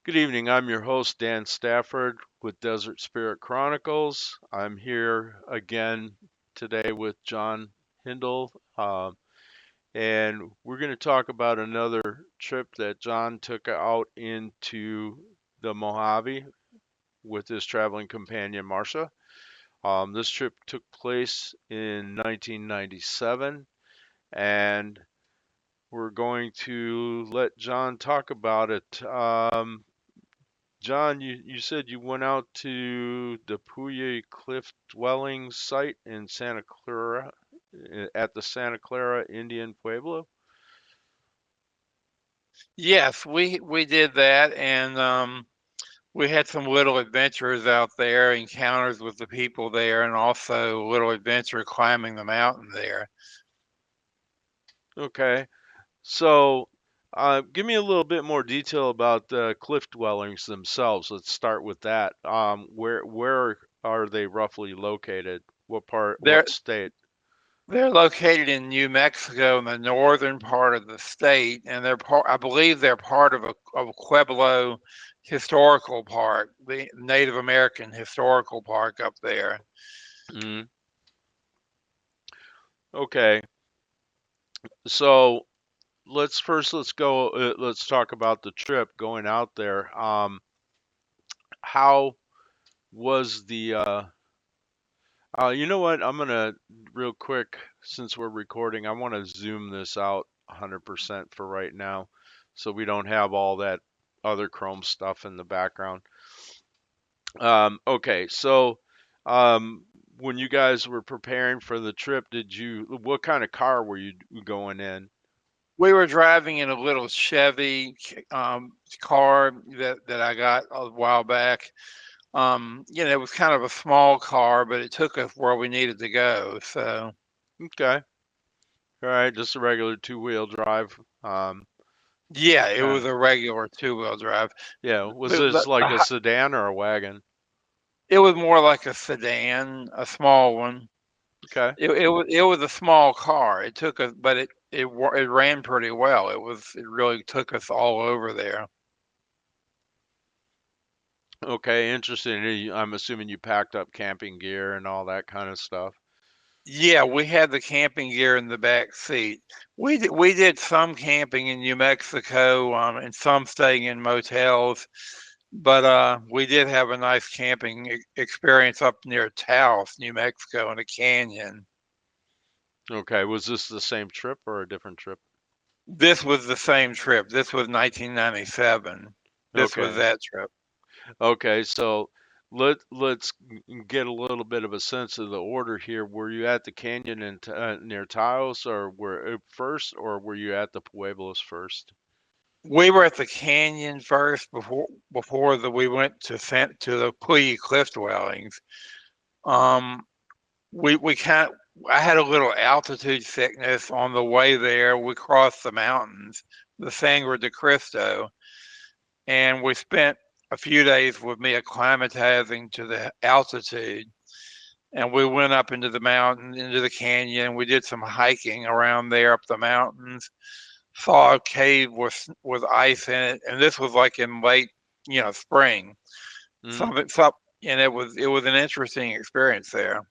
Good evening. I'm your host, Dan Stafford with Desert Spirit Chronicles. I'm here again today with John Hindle, and we're going to talk about another trip that John took out into the Mojave with his traveling companion, Marsha. This trip took place in 1997, and we're going to let John talk about it. John, you said you went out to the Puya Cliff Dwelling site in Santa Clara, at the Santa Clara Indian Pueblo. Yes, we did that, and we had some little adventures out there, encounters with the people there, and also a little adventure climbing the mountain there. Okay, so give me a little bit more detail about the cliff dwellings themselves. Let's start with that. Where are they roughly located? What part? They're What state? they're located in New Mexico in the northern part of the state, and I believe they're part of Pueblo Historical Park, the Native American Historical Park up there. Mm, okay, so let's talk about the trip going out there. How was the you know what? I'm gonna real quick, since we're recording, I want to zoom this out 100% for right now so we don't have all that other Chrome stuff in the background. Okay, so um when you guys were preparing for the trip, what kind of car were you going in? We were driving in a little Chevy car that I got a while back. It was kind of a small car, but it took us where we needed to go. So Okay. All right, just a regular two-wheel drive. yeah, it Kind was of. a regular two-wheel drive. Yeah, was The, this the, like the, a hi- sedan or a wagon? it was more like a sedan, a small one. Okay. It was a small car. It took us, but it ran pretty well. It really took us all over there. Okay, interesting. I'm assuming you packed up camping gear and all that kind of stuff. Yeah, we had the camping gear in the back seat. We did some camping in New Mexico, and some staying in motels, but we did have a nice camping experience up near Taos, New Mexico, in a canyon. Okay, was this the same trip or a different trip? This was the same trip. This was 1997. This was Okay. that trip. Okay, so let's get a little bit of a sense of the order here. Were you at the canyon near Taos, or were first, or were you at the Pueblos first? We were at the canyon first before we went to the Puyi cliff dwellings. Um, we kind I had a little altitude sickness on the way there. We crossed the mountains, the Sangre de Cristo, and we spent a few days with me acclimatizing to the altitude. And we went up into the mountain, into the canyon. We did some hiking around there up the mountains. Saw a cave with ice in it, and this was like in late, spring. Hmm. Something, some, and it was an interesting experience there.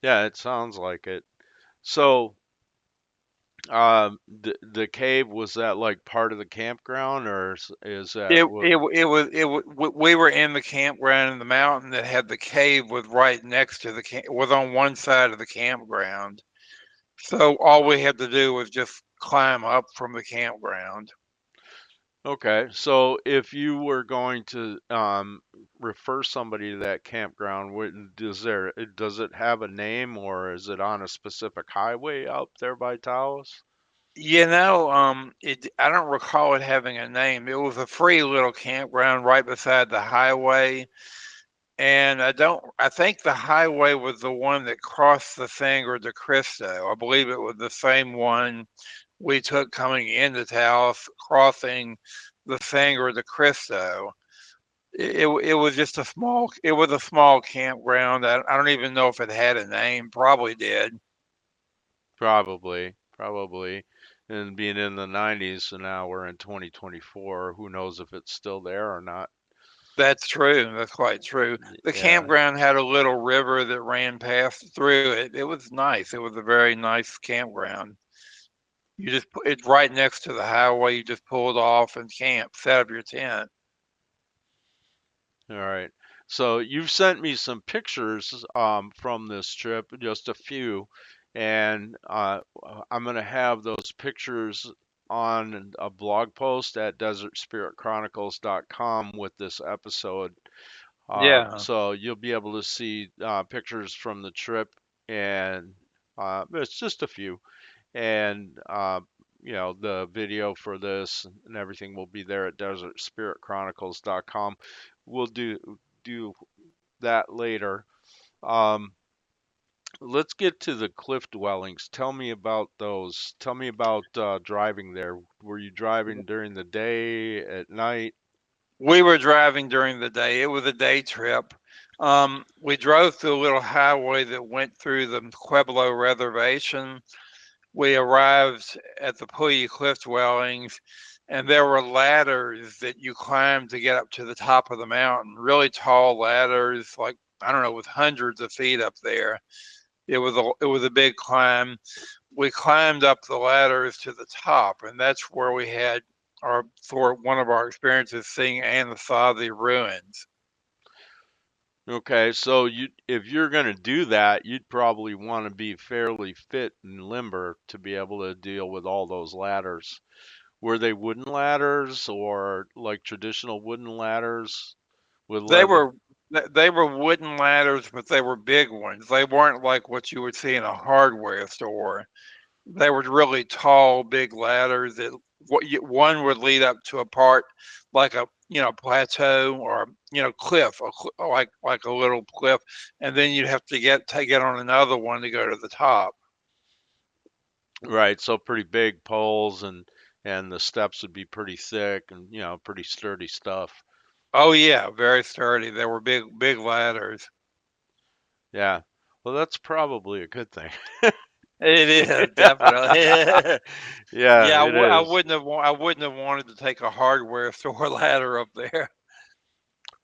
Yeah, it sounds like it. So, the cave, was that like part of the campground, or is that It what? it we were in the campground in the mountain that had the cave was right next to was on one side of the campground. So all we had to do was just climb up from the campground. Okay, so if you were going to refer somebody to that campground, does it have a name, or is it on a specific highway out there by Taos? I don't recall it having a name. It was a free little campground right beside the highway. And I think the highway was the one that crossed the Sangre de Cristo. I believe it was the same one we took coming into Taos, crossing the Sangre de Cristo. It was just it was a small campground. I don't even know if it had a name, probably did. Probably, probably. and being in the 90s, and now we're in 2024. Who knows if it's still there or not? That's true. That's quite true. The Yeah. campground had a little river that ran past through it. It was nice. It was a very nice campground. It's right next to the highway. You just pulled off and camp, set up your tent. All right. So you've sent me some pictures from this trip, just a few, and I'm gonna have those pictures on a blog post at desertspiritchronicles.com with this episode. Yeah. So you'll be able to see pictures from the trip, and it's just a few. And the video for this and everything will be there at desertspiritchronicles.com. We'll do that later. um, let's get to the cliff dwellings. Tell me about those. Tell me about driving there. Were you driving during the day, at night? We were driving during the day. It was a day trip. We drove through a little highway that went through the Pueblo Reservation. We arrived at the Puyi Cliff Dwellings, and there were ladders that you climbed to get up to the top of the mountain. Really tall ladders, like I don't know, with hundreds of feet up there. It was a big climb. We climbed up the ladders to the top, and that's where we had our for one of our experiences seeing Anasazi ruins. Okay, so if you're going to do that, you'd probably want to be fairly fit and limber to be able to deal with all those ladders. Were they wooden ladders or like traditional wooden ladders with They leather? were they were wooden ladders, but they were big ones. They weren't like what you would see in a hardware store. They were really tall, big ladders that one would lead up to a part like a plateau or cliff, like a little cliff, and then you'd have to get on another one to go to the top. Right, so pretty big poles, and the steps would be pretty thick and pretty sturdy stuff. Oh yeah, very sturdy. They were big ladders. Yeah. Well, that's probably a good thing. It is definitely. Yeah, Yeah, it I is. wouldn't have wanted to take a hardware store ladder up there.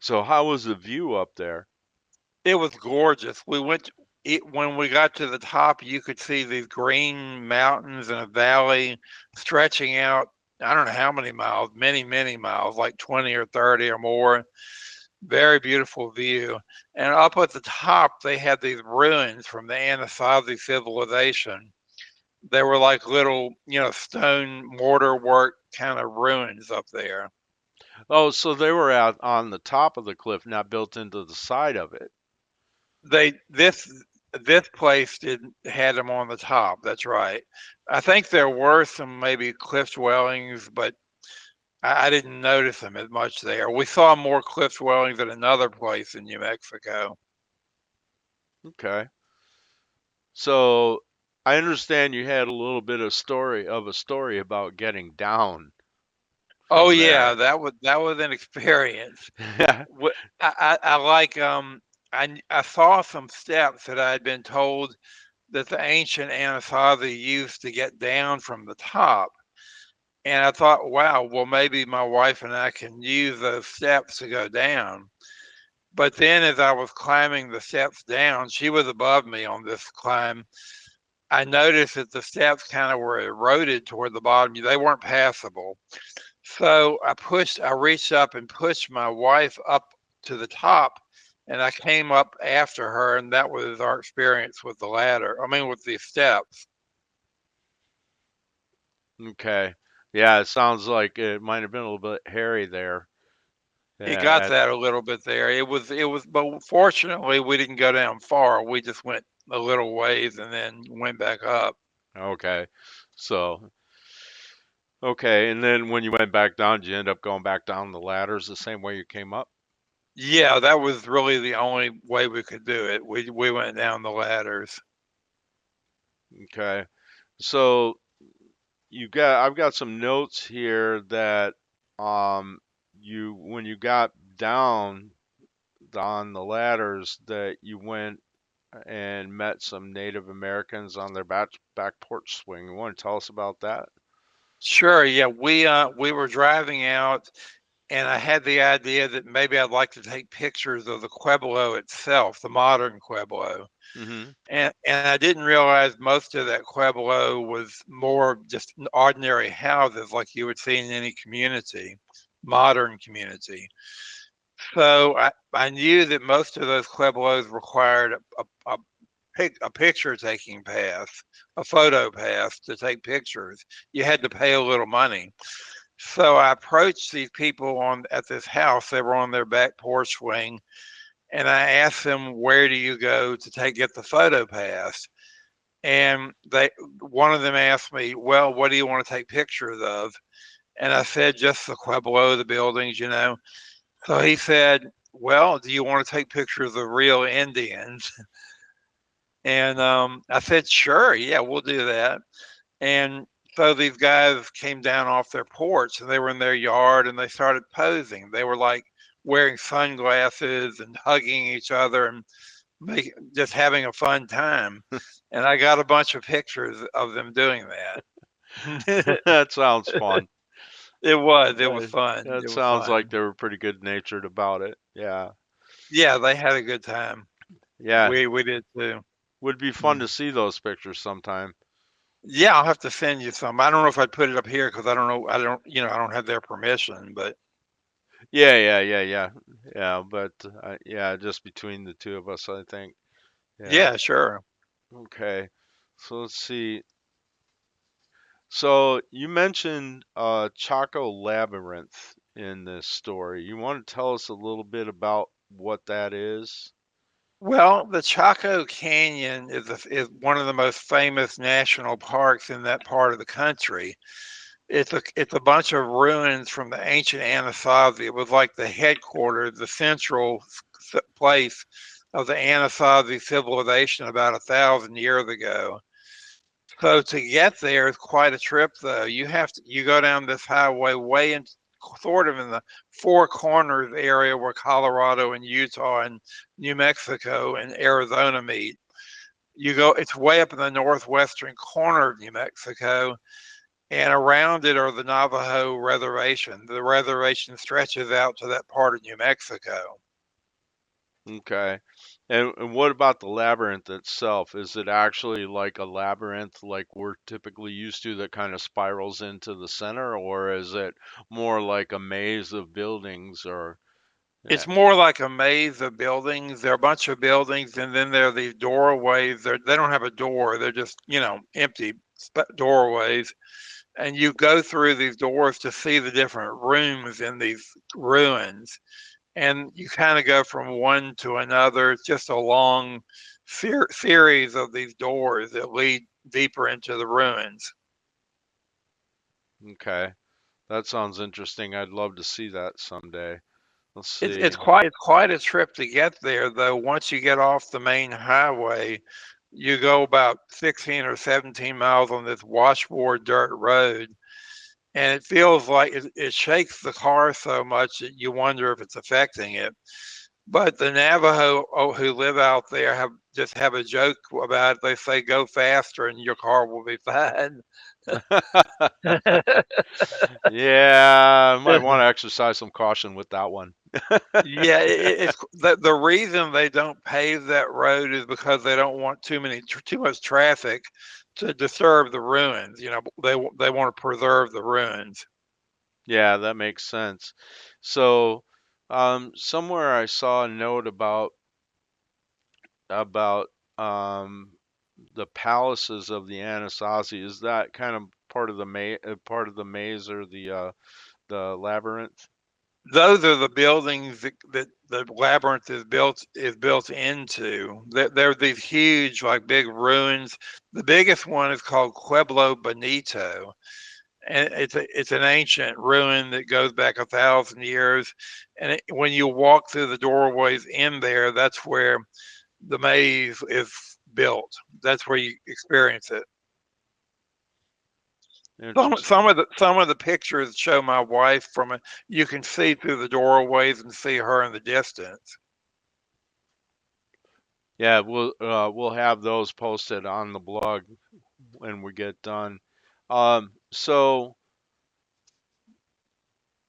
So how was the view up there? It was gorgeous. When we got to the top, you could see these green mountains and a valley stretching out. I don't know how many miles, many miles, like 20 or 30 or more. Very beautiful view. And up at the top, they had these ruins from the Anasazi civilization. They were like little, stone mortar work kind of ruins up there. Oh, so they were out on the top of the cliff, not built into the side of it. They this place did had them on the top. That's right. I think there were some maybe cliff dwellings, but I didn't notice them as much there. We saw more cliff dwellings at another place in New Mexico. Okay. So I understand you had a little bit of a story about getting down Oh from yeah, there. that was an experience. I like I saw some steps that I had been told that the ancient Anasazi used to get down from the top. And I thought, wow, well, maybe my wife and I can use those steps to go down. But then as I was climbing the steps down, she was above me on this climb. I noticed that the steps kind of were eroded toward the bottom. They weren't passable. So I reached up and pushed my wife up to the top, and I came up after her, and that was our experience with the ladder. I mean, with the steps. Okay. Yeah, it sounds like it might have been a little bit hairy there. It got Yeah, that a little bit there. But fortunately, we didn't go down far. We just went a little ways and then went back up. okay. So, okay, and then when you went back down, did you end up going back down the ladders the same way you came up? Yeah, that was really the only way we could do it. We went down the ladders. Okay. So I've got some notes here that um you when you got down on the ladders that you went and met some Native Americans on their back porch swing. You want to tell us about that? Sure, yeah, we were driving out, and I had the idea that maybe I'd like to take pictures of the Pueblo itself, the modern Pueblo. Hmm. And I didn't realize most of that Pueblo was more just ordinary houses like you would see in any community, modern community. So I knew that most of those Pueblos required a picture taking pass, a photo pass to take pictures. You had to pay a little money. So I approached these people on at this house. They were on their back porch swing, and I asked them, "Where do you go to get the photo pass?" And they one of them asked me, "Well, what do you want to take pictures of?" And I said, "Just the Pueblo, the buildings, you know." So he said, "Well, do you want to take pictures of real Indians?" And I said, "Sure, yeah, we'll do that." And so these guys came down off their porch and they were in their yard and they started posing. They were like wearing sunglasses and hugging each other and just having a fun time. And I got a bunch of pictures of them doing that. That sounds fun. It was Uh, fun. That It was sounds like fun. they were pretty good natured about it. Yeah. Yeah, they had a good time. Yeah. We did too. Would be fun Mm. to see those pictures sometime. Yeah, I'll have to send you some. I don't know if I'd put it up here because I don't know. I don't have their permission. But Yeah. Yeah, but yeah, just between the two of us, I think. Yeah. yeah, sure. Okay. So let's see. So you mentioned Chaco Labyrinth in this story. You want to tell us a little bit about what that is? Well, the Chaco Canyon is one of the most famous national parks in that part of the country. It's a bunch of ruins from the ancient Anasazi. It was like the headquarters, the central place of the Anasazi civilization about 1,000 years ago. So to get there is quite a trip, though. You go down this highway way in sort of in the Four Corners area where Colorado and Utah and New Mexico and Arizona meet. It's way up in the northwestern corner of New Mexico, and around it are the Navajo reservation. The reservation stretches out to that part of New Mexico. Okay. And what about the labyrinth itself? Is it actually like a labyrinth like we're typically used to that kind of spirals into the center, or is it more like a maze of buildings or yeah. It's more like a maze of buildings. There are a bunch of buildings, and then there are these doorways. They don't have a door. They're just, empty doorways. And you go through these doors to see the different rooms in these ruins. And you kind of go from one to another. It's just a long series of these doors that lead deeper into the ruins. Okay. That sounds interesting. I'd love to see that someday. Let's It's see. quite a trip to get there, though. Once you get off the main highway, you go about 16 or 17 miles on this washboard dirt road, and it feels like it shakes the car so much that you wonder if it's affecting it. But the Navajo who live out there have a joke about it. They say, "Go faster, and your car will be fine." Yeah, I might want to exercise some caution with that one. Yeah, it's the reason they don't pave that road is because they don't want too much traffic to disturb the ruins. They want to preserve the ruins. Yeah, that makes sense. So, somewhere I saw a note about um, the palaces of the Anasazi. Is that kind of part of the maze or the labyrinth? Those are the buildings that the labyrinth is built into. They're these huge, like big ruins. The biggest one is called Pueblo Bonito, and it's an ancient ruin that goes back 1,000 years. And when you walk through the doorways in there, that's where the maze is built. That's where you experience it. Interesting. Some of the pictures show my wife from it. You can see through the doorways and see her in the distance. Yeah, we'll have those posted on the blog when we get done. So.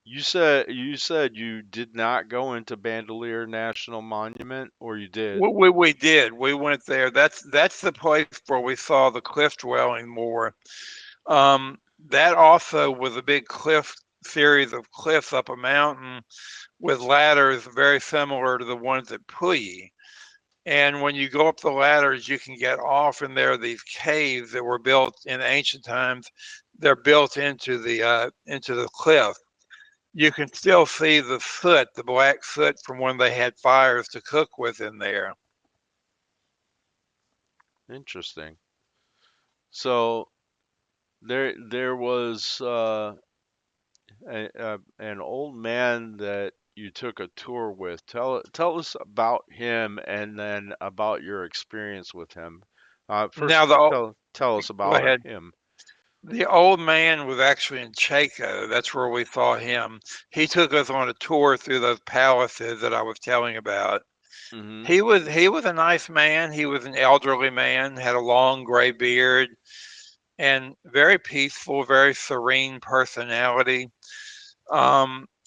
you said you did not go into Bandelier National Monument, or you did? We did. We went there. That's the place where we saw the cliff dwelling more. That also was a big cliff series of cliffs up a mountain with ladders very similar to the ones at Puyi. And when you go up the ladders, you can get off, and there are these caves that were built in ancient times. They're built into the cliff. You can still see the soot, the black soot from when they had fires to cook with in there. Interesting. So there was an old man that you took a tour with. Tell us about him, and then about your experience with him. First, Now tell us go about ahead. him. The old man was actually in Chaco. That's where we saw him. He took us on a tour through those palaces that I was telling about. Hmm. He was a nice man. He was an elderly man, had a long gray beard, and very peaceful, very serene personality.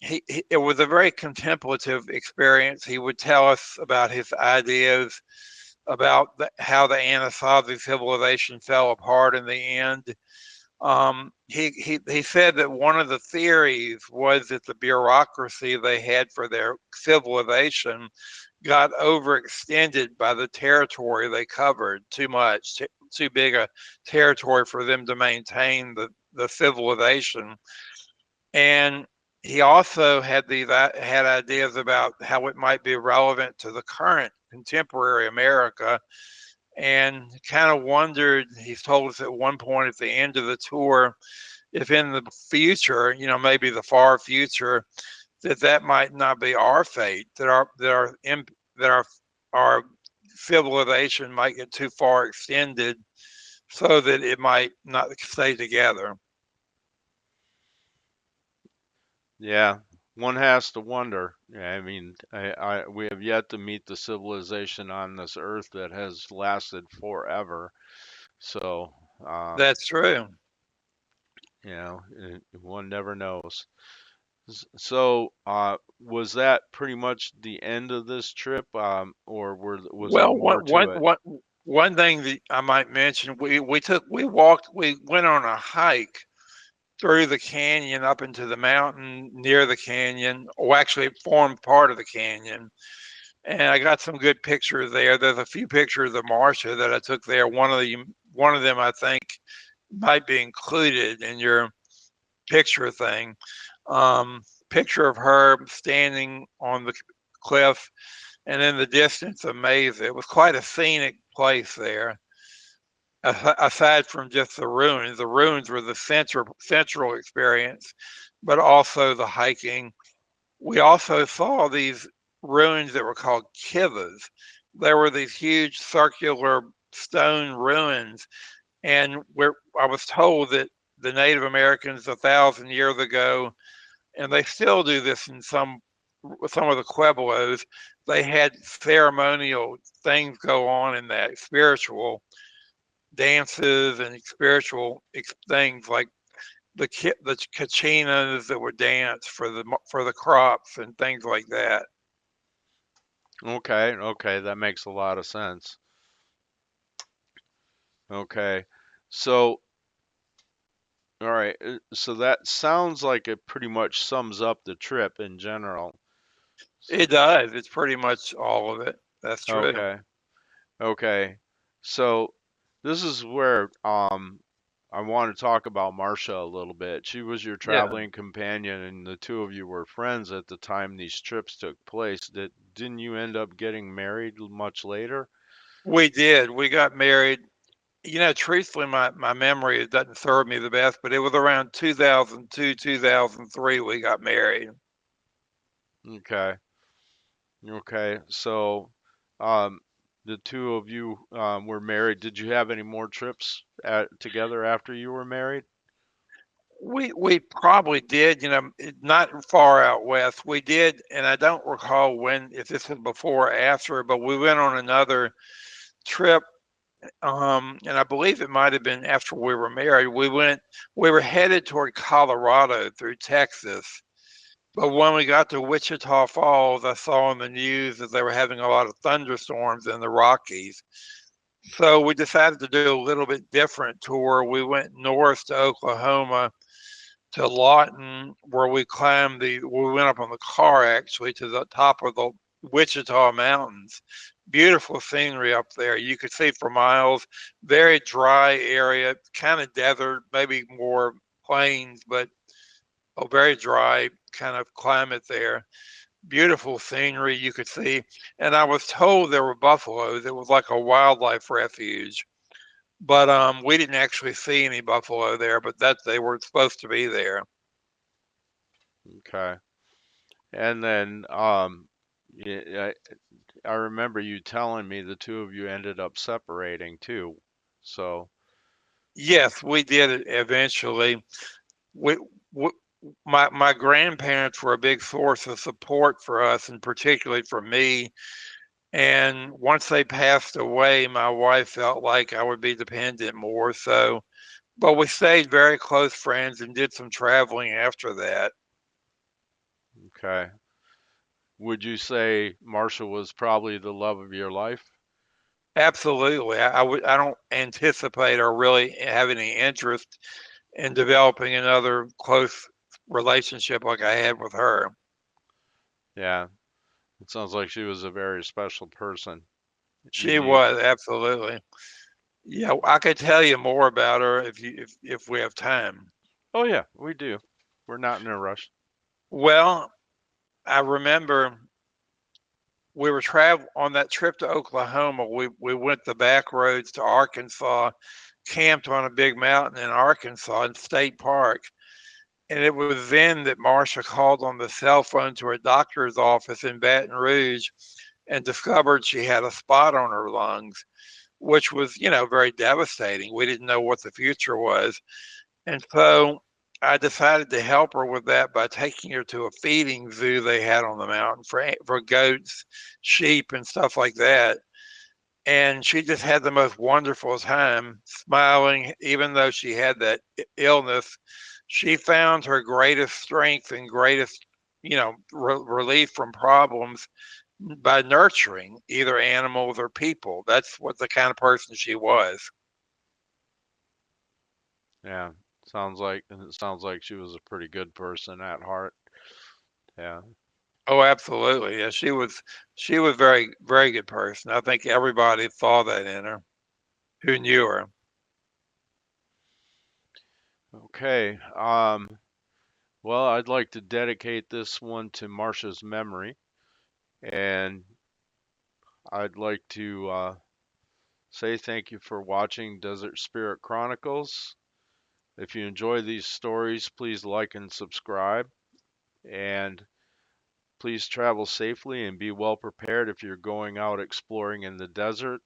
It was a very contemplative experience. He would tell us about his ideas about how the Anasazi civilization fell apart in the end. He said that one of the theories was that the bureaucracy they had for their civilization got overextended by the territory they covered too much, too big a territory for them to maintain the civilization. And he also had ideas about how it might be relevant to the current contemporary America, and kind of wondered. He's told us at one point at the end of the tour, if in the future, maybe the far future, that might not be our fate, that our civilization might get too far extended, so that it might not stay together. Yeah, one has to wonder. Yeah, I mean, we have yet to meet the civilization on this earth that has lasted forever. So, That's true. one never knows. So, was that pretty much the end of this trip, or was there Well, more to it? one thing that I might mention, we went on a hike through the canyon up into the mountain near the canyon, or actually it formed part of the canyon. And I got some good pictures there. There's a few pictures of Marsha that I took there. One of them I think might be included in your picture thing. Picture of her standing on the cliff, and in the distance, a maze. It was quite a scenic place there. Aside from just the ruins were the central experience, but also the hiking. We also saw these ruins that were called kivas. There were these huge circular stone ruins, and where I was told that the Native Americans 1,000 years ago, and they still do this in some of the pueblos, they had ceremonial things go on in that, spiritual dances and spiritual things like the kachinas that would dance for the crops and things like that. Okay, okay, that makes a lot of sense. Okay, so all right, so that sounds like it pretty much sums up the trip in general. It does. It's pretty much all of it. That's true. Okay, okay, so this is where I want to talk about Marsha a little bit. She was your Yeah, traveling companion, and the two of you were friends at the time these trips took place. Didn't you end up getting married much later? we did. We got married. Truthfully, my memory it doesn't serve me the best, but it was around 2002, 2003 we got married. Okay, okay. So, um, the two of you were married. Did you have any more trips together after you were married? We probably did, not far out west. We did, and I don't recall if this was before or after, but we went on another trip, and I believe it might have been after we were married. We were headed toward Colorado through Texas, But when we got to Wichita Falls, I saw on the news that they were having a lot of thunderstorms in the Rockies. So we decided to do a little bit different tour. We went north to Oklahoma to Lawton, where we went up on the car actually to the top of the Wichita Mountains. Beautiful scenery up there. You could see for miles. Very dry area, kind of desert, maybe more plains, but a very dry kind of climate there. Beautiful scenery you could see. And I was told there were buffaloes. It was like a wildlife refuge. But we didn't actually see any buffalo there, but that they were supposed to be there. Okay. And then yeah, I remember you telling me the two of you ended up separating too. So, Yes, we did it eventually. We my grandparents were a big source of support for us, and particularly for me. And once they passed away, my wife felt like I would be dependent more. So, but we stayed very close friends and did some traveling after that. okay. Would you say Marsha was probably the love of your life? Absolutely, I don't anticipate or really have any interest in developing another close relationship like I had with her. Yeah. It sounds like she was a very special person. She Unique. was absolutely. Yeah, I could tell you more about her if we have time. Oh yeah, we do. We're not in a rush. Well, I remember we were travel on that trip to Oklahoma. We went the back roads to Arkansas, camped on a big mountain in Arkansas in State Park. And it was then that Marsha called on the cell phone to her doctor's office in Baton Rouge and discovered she had a spot on her lungs, which was, very devastating. We didn't know what the future was. And so I decided to help her with that by taking her to a feeding zoo they had on the mountain for goats, sheep, and stuff like that. And she just had the most wonderful time smiling, even though she had that illness. She found her greatest strength and greatest, relief from problems by nurturing either animals or people. That's what the kind of person she was. Yeah. It sounds like she was a pretty good person at heart. Yeah. Oh, absolutely. Yeah, she was very, very good person. I think everybody saw that in her who knew her. Okay. Well, I'd like to dedicate this one to Marsha's memory, and I'd like to say thank you for watching Desert Spirit Chronicles. If you enjoy these stories, please like and subscribe, and please travel safely and be well prepared if you're going out exploring in the desert.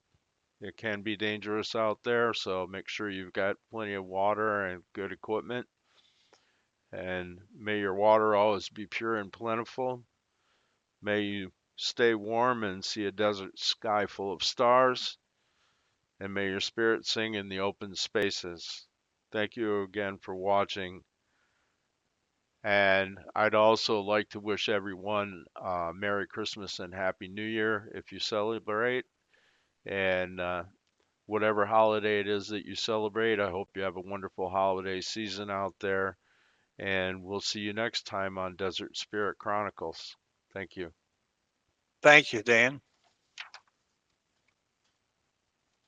It can be dangerous out there, so make sure you've got plenty of water and good equipment. And may your water always be pure and plentiful. May you stay warm and see a desert sky full of stars. And may your spirit sing in the open spaces. Thank you again for watching. And I'd also like to wish everyone Merry Christmas and Happy New Year if you celebrate. And whatever holiday it is that you celebrate, I hope you have a wonderful holiday season out there. And we'll see you next time on Desert Spirit Chronicles. Thank you. Thank you, Dan.